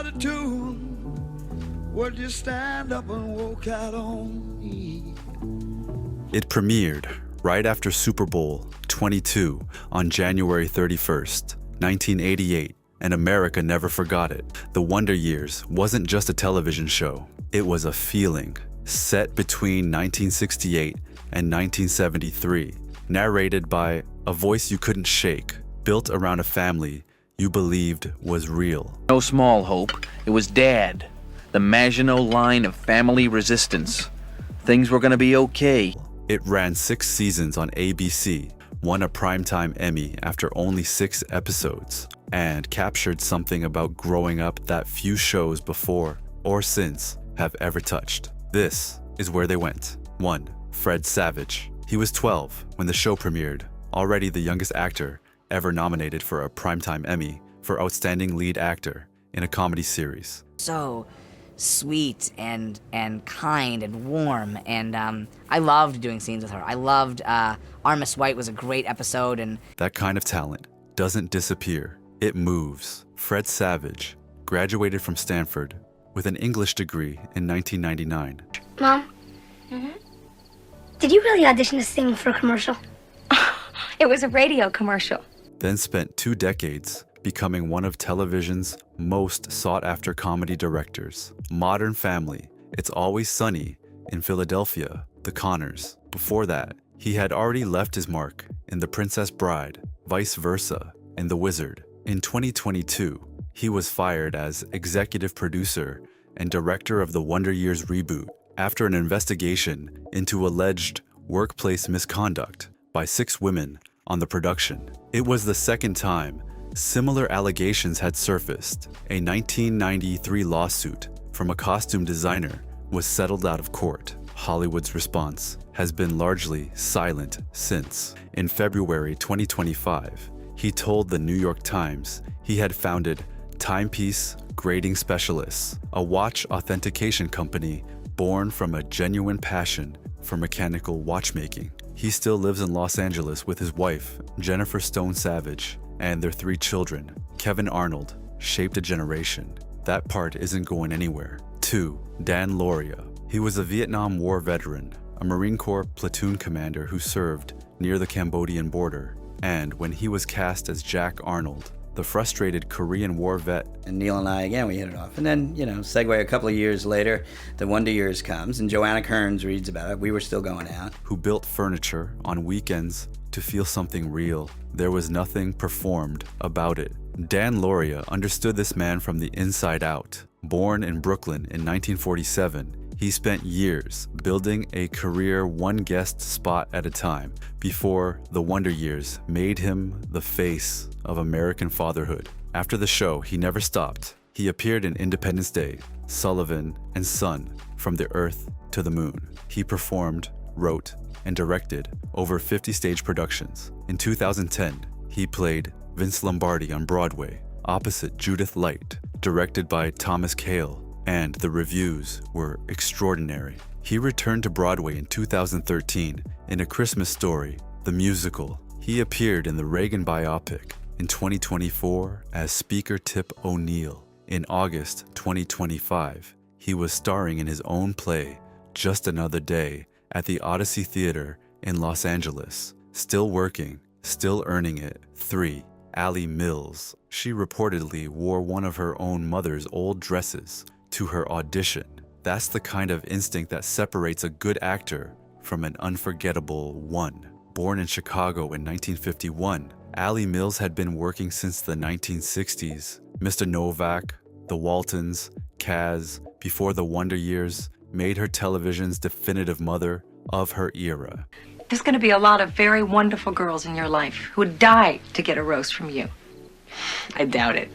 attitude, would you stand up and walk out on me? It premiered right after Super Bowl 22 on January 31st, 1988, and America never forgot it. The Wonder Years wasn't just a television show. It was a feeling set between 1968 and 1973, narrated by a voice you couldn't shake, built around a family you believed was real. No small hope. It was Dad, the Maginot line of family resistance. Things were gonna be okay. It ran 6 seasons on ABC, won a Primetime Emmy after only 6 episodes, and captured something about growing up that few shows before or since have ever touched. This is where they went. 1. Fred Savage. He was 12 when the show premiered, already the youngest actor ever nominated for a Primetime Emmy for Outstanding Lead Actor in a comedy series. So sweet and kind and warm, and I loved doing scenes with her. I loved Armis White was a great episode, and that kind of talent doesn't disappear. It moves. Fred Savage graduated from Stanford with an English degree in 1999. Mom? Did you really audition to sing for a commercial? It was a radio commercial. Then spent 2 decades becoming one of television's most sought-after comedy directors. Modern Family, It's Always Sunny in Philadelphia, The Conners. Before that, he had already left his mark in The Princess Bride, Vice Versa, and The Wizard. In 2022, he was fired as executive producer and director of the Wonder Years reboot after an investigation into alleged workplace misconduct by 6 women on the production. It was the second time similar allegations had surfaced. A 1993 lawsuit from a costume designer was settled out of court. Hollywood's response has been largely silent since. In February 2025, he told the New York Times he had founded Timepiece Grading Specialists, a watch authentication company born from a genuine passion for mechanical watchmaking. He still lives in Los Angeles with his wife, Jennifer Stone Savage, and their 3 children. Kevin Arnold shaped a generation. That part isn't going anywhere. 2. Dan Lauria. He was a Vietnam War veteran, a Marine Corps platoon commander who served near the Cambodian border. And when he was cast as Jack Arnold, the frustrated Korean War vet. And Neil and I, again, we hit it off. And then, segue a couple of years later, The Wonder Years comes, and Joanna Kearns reads about it. We were still going out. Who built furniture on weekends to feel something real. There was nothing performed about it. Dan Lauria understood this man from the inside out. Born in Brooklyn in 1947, he spent years building a career one guest spot at a time before The Wonder Years made him the face of American fatherhood. After the show, he never stopped. He appeared in Independence Day, Sullivan, and Son, From the Earth to the Moon. He performed, wrote, and directed over 50 stage productions. In 2010, he played Vince Lombardi on Broadway, opposite Judith Light, directed by Thomas Kail, and the reviews were extraordinary. He returned to Broadway in 2013 in A Christmas Story, the musical. He appeared in the Reagan biopic in 2024 as Speaker Tip O'Neill. In August 2025, he was starring in his own play, Just Another Day, at the Odyssey Theater in Los Angeles. Still working, still earning it. 3. Allie Mills. She reportedly wore one of her own mother's old dresses to her audition. That's the kind of instinct that separates a good actor from an unforgettable one. Born in Chicago in 1951, Allie Mills had been working since the 1960s. Mr. Novak, The Waltons, Kaz, before The Wonder Years, made her television's definitive mother of her era. There's going to be a lot of very wonderful girls in your life who would die to get a rose from you. I doubt it.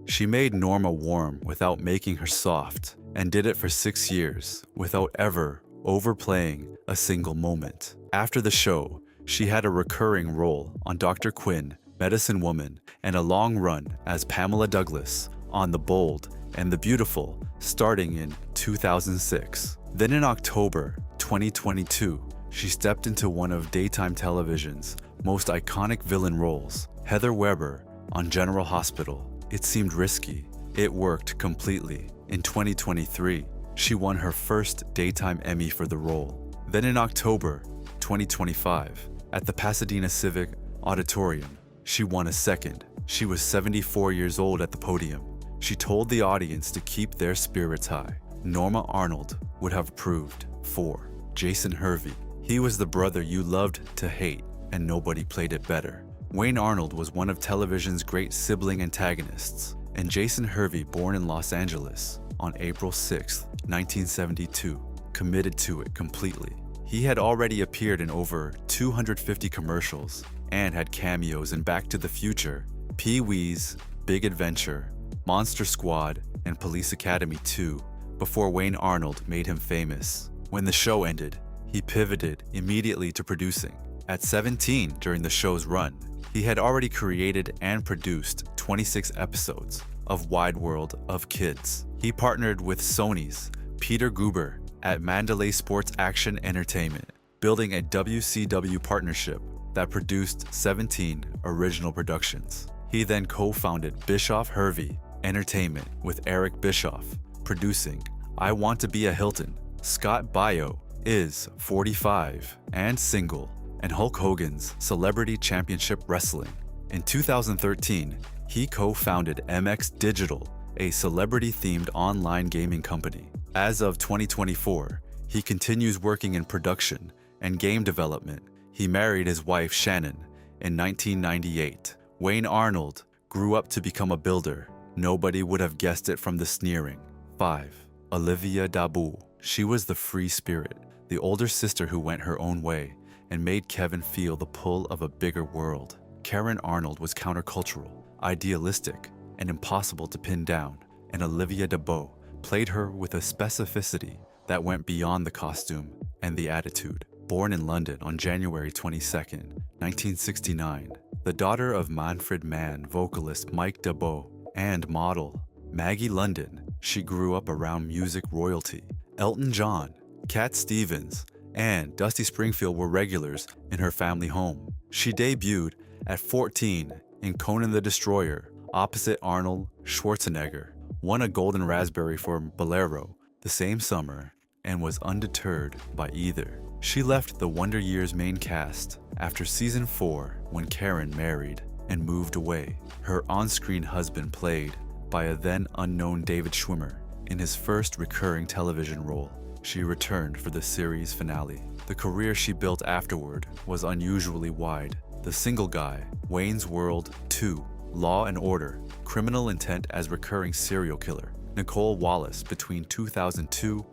She made Norma warm without making her soft, and did it for 6 years without ever overplaying a single moment. After the show, she had a recurring role on Dr. Quinn, Medicine Woman, and a long run as Pamela Douglas on The Bold and the Beautiful, starting in 2006. Then in October 2022, she stepped into one of daytime television's most iconic villain roles, Heather Weber on General Hospital. It seemed risky, It worked completely. In 2023, she won her first Daytime Emmy for the role. Then in October 2025, at the Pasadena Civic Auditorium, she won a second. She was 74 years old at the podium. She told the audience to keep their spirits high. Norma Arnold would have approved. 4. Jason Hervey. He was the brother you loved to hate, and nobody played it better. Wayne Arnold was one of television's great sibling antagonists, and Jason Hervey, born in Los Angeles on April 6, 1972, committed to it completely. He had already appeared in over 250 commercials and had cameos in Back to the Future, Pee-wee's Big Adventure, Monster Squad, and Police Academy 2, before Wayne Arnold made him famous. When the show ended, he pivoted immediately to producing. At 17 during the show's run, he had already created and produced 26 episodes of Wide World of Kids. He partnered with Sony's Peter Guber at Mandalay Sports Action Entertainment, building a WCW partnership that produced 17 original productions. He then co-founded Bischoff Hervey Entertainment with Eric Bischoff, producing I Want to Be a Hilton. Scott Baio is 45 and single, and Hulk Hogan's Celebrity Championship Wrestling. In 2013, he co-founded MX Digital, a celebrity-themed online gaming company. As of 2024, he continues working in production and game development. He married his wife Shannon in 1998. Wayne Arnold grew up to become a builder. Nobody would have guessed it from the sneering. 5. Olivia Dabu. She was the free spirit, the older sister who went her own way and made Kevin feel the pull of a bigger world. Karen Arnold was countercultural, idealistic, and impossible to pin down, and Olivia Dabu played her with a specificity that went beyond the costume and the attitude. Born in London on January 22, 1969, the daughter of Manfred Mann vocalist Mike Dabu and model Maggie London, she grew up around music royalty. Elton John, Cat Stevens, and Dusty Springfield were regulars in her family home. She debuted at 14 in Conan the Destroyer opposite Arnold Schwarzenegger, won a Golden Raspberry for Bolero the same summer, and was undeterred by either. She left the Wonder Years main cast after season 4 when Karen married and moved away. Her on-screen husband played by a then unknown David Schwimmer in his first recurring television role. She returned for the series finale. The career she built afterward was unusually wide. The Single Guy, Wayne's World 2, Law and Order, Criminal Intent as recurring serial killer, Nicole Wallace between 2002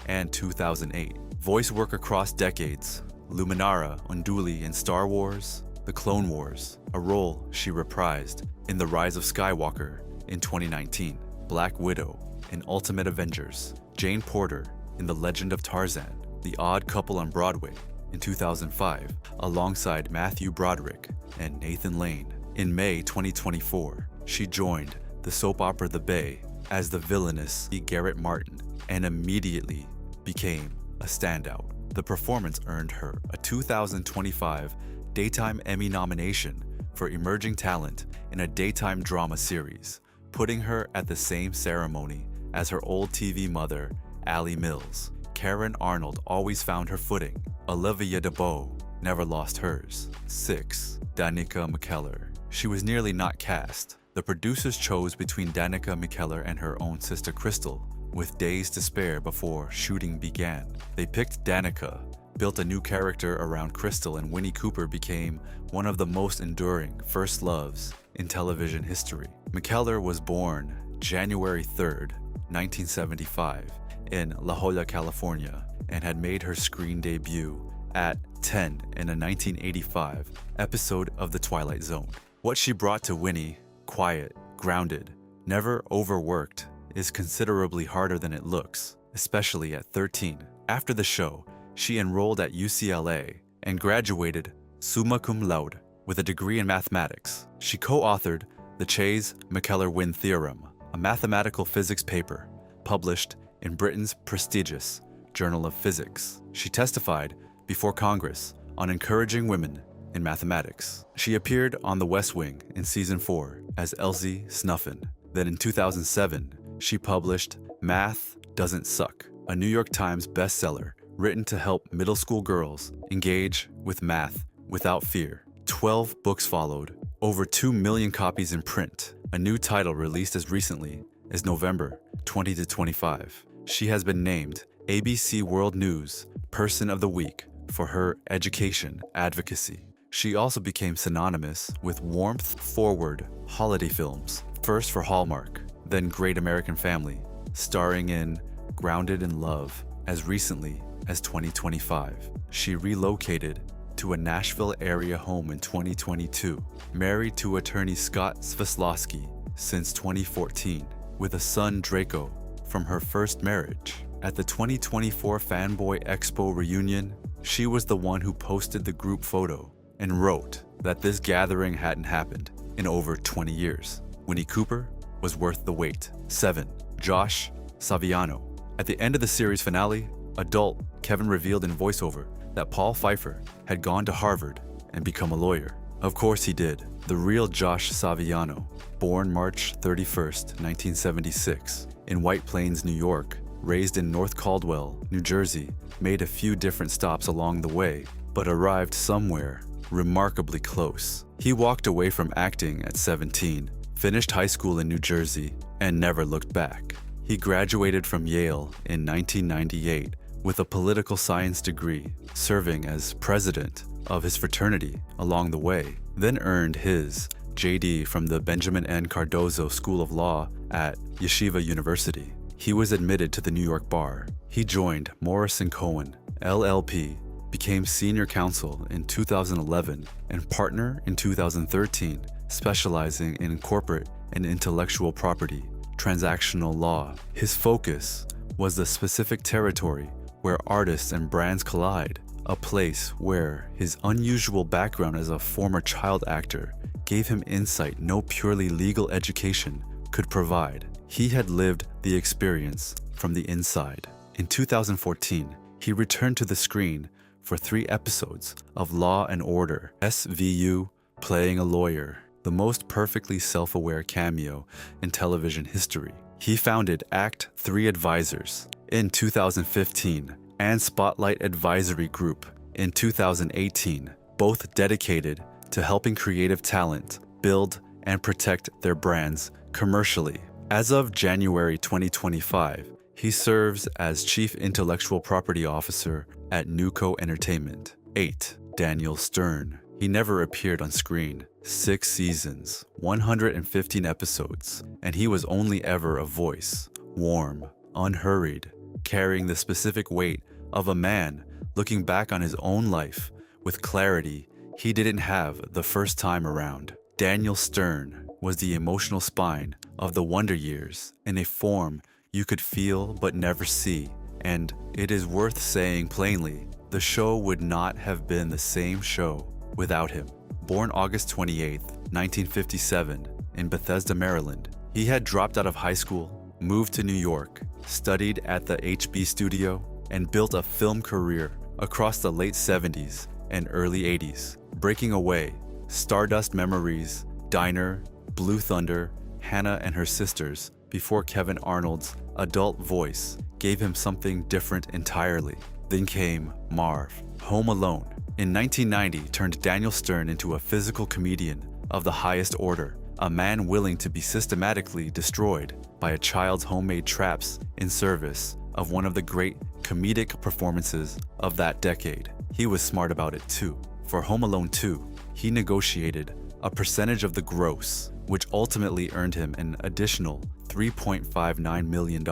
and 2008. Voice work across decades, Luminara Unduli in Star Wars, The Clone Wars, a role she reprised in The Rise of Skywalker in 2019, Black Widow in Ultimate Avengers, Jane Porter in The Legend of Tarzan, The Odd Couple on Broadway in 2005, alongside Matthew Broderick and Nathan Lane. In May 2024, she joined the soap opera The Bay as the villainous Garrett Martin and immediately became a standout. The performance earned her a 2025 Daytime Emmy nomination for Emerging Talent in a daytime drama series, putting her at the same ceremony as her old TV mother, Allie Mills. Karen Arnold always found her footing. Olivia Dabu never lost hers. 6. Danica McKellar. She was nearly not cast. The producers chose between Danica McKellar and her own sister Crystal, with days to spare before shooting began. They picked Danica, built a new character around Crystal, and Winnie Cooper became one of the most enduring first loves in television history. McKellar was born January 3rd, 1975, in La Jolla, California, and had made her screen debut at 10 in a 1985 episode of The Twilight Zone. What she brought to Winnie, quiet, grounded, never overworked, is considerably harder than it looks, especially at 13. After the show, she enrolled at UCLA and graduated summa cum laude with a degree in mathematics. She co-authored the Chayes-McKellar-Wynne Theorem, a mathematical physics paper published in Britain's prestigious Journal of Physics. She testified before Congress on encouraging women in mathematics. She appeared on The West Wing in season 4 as Elsie Snuffin. Then in 2007, she published Math Doesn't Suck, a New York Times bestseller written to help middle school girls engage with math without fear. 12 books followed, over 2 million copies in print, a new title released as recently as November 2025. She has been named ABC World News Person of the Week for her education advocacy. She also became synonymous with warmth-forward holiday films, first for Hallmark, then Great American Family, starring in Grounded in Love as recently as 2025. She relocated to a Nashville area home in 2022, married to attorney Scott Sveslowski since 2014, with a son Draco from her first marriage. At the 2024 Fanboy Expo reunion, she was the one who posted the group photo and wrote that this gathering hadn't happened in over 20 years. Winnie Cooper was worth the wait. 7. Josh Saviano. At the end of the series finale, adult Kevin revealed in voiceover that Paul Pfeiffer had gone to Harvard and become a lawyer. Of course he did. The real Josh Saviano, born March 31st, 1976, in White Plains, New York, raised in North Caldwell, New Jersey, made a few different stops along the way, but arrived somewhere remarkably close. He walked away from acting at 17, finished high school in New Jersey, and never looked back. He graduated from Yale in 1998 with a political science degree, serving as president of his fraternity along the way, then earned his JD from the Benjamin N. Cardozo School of Law at Yeshiva University. He was admitted to the New York bar. He joined Morris & Cohen, LLP, became senior counsel in 2011 and partner in 2013, specializing in corporate and intellectual property, transactional law. His focus was the specific territory where artists and brands collide, a place where his unusual background as a former child actor gave him insight no purely legal education could provide. He had lived the experience from the inside. In 2014, he returned to the screen for 3 episodes of Law and Order, SVU, playing a lawyer, the most perfectly self-aware cameo in television history. He founded Act 3 Advisors in 2015 and Spotlight Advisory Group in 2018, both dedicated to helping creative talent build and protect their brands commercially. As of January 2025, he serves as Chief Intellectual Property Officer at Newco Entertainment. 8. Daniel Stern. He never appeared on screen. 6 seasons, 115 episodes, and he was only ever a voice, warm, unhurried, carrying the specific weight of a man looking back on his own life with clarity he didn't have the first time around. Daniel Stern was the emotional spine of the Wonder Years in a form you could feel but never see, and it is worth saying plainly, the show would not have been the same show without him. Born August 28, 1957, in Bethesda, Maryland, he had dropped out of high school, moved to New York, studied at the HB Studio, and built a film career across the late 70s and early 80s, breaking away Stardust Memories, Diner, Blue Thunder, Hannah and Her Sisters, before Kevin Arnold's adult voice gave him something different entirely. Then came Marv, Home Alone. In 1990, turned Daniel Stern into a physical comedian of the highest order, a man willing to be systematically destroyed by a child's homemade traps in service of one of the great comedic performances of that decade. He was smart about it too. For Home Alone 2, he negotiated a percentage of the gross, which ultimately earned him an additional $3.59 million.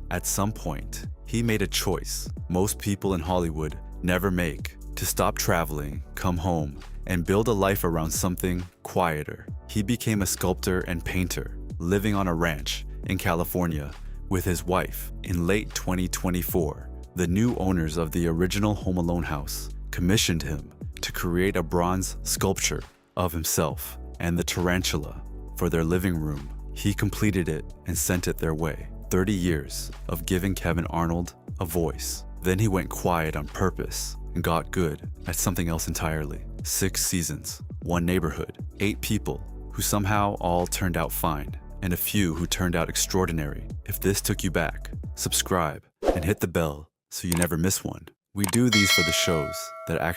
At some point, he made a choice most people in Hollywood never make, to stop traveling, come home, and build a life around something quieter. He became a sculptor and painter, living on a ranch in California with his wife. In late 2024, the new owners of the original Home Alone house commissioned him to create a bronze sculpture of himself and the tarantula for their living room. He completed it and sent it their way. 30 years of giving Kevin Arnold a voice. Then he went quiet on purpose and got good at something else entirely. 6 seasons, 1 neighborhood, 8 people who somehow all turned out fine. and a few who turned out extraordinary. If this took you back, subscribe and hit the bell so you never miss one. We do these for the shows that actually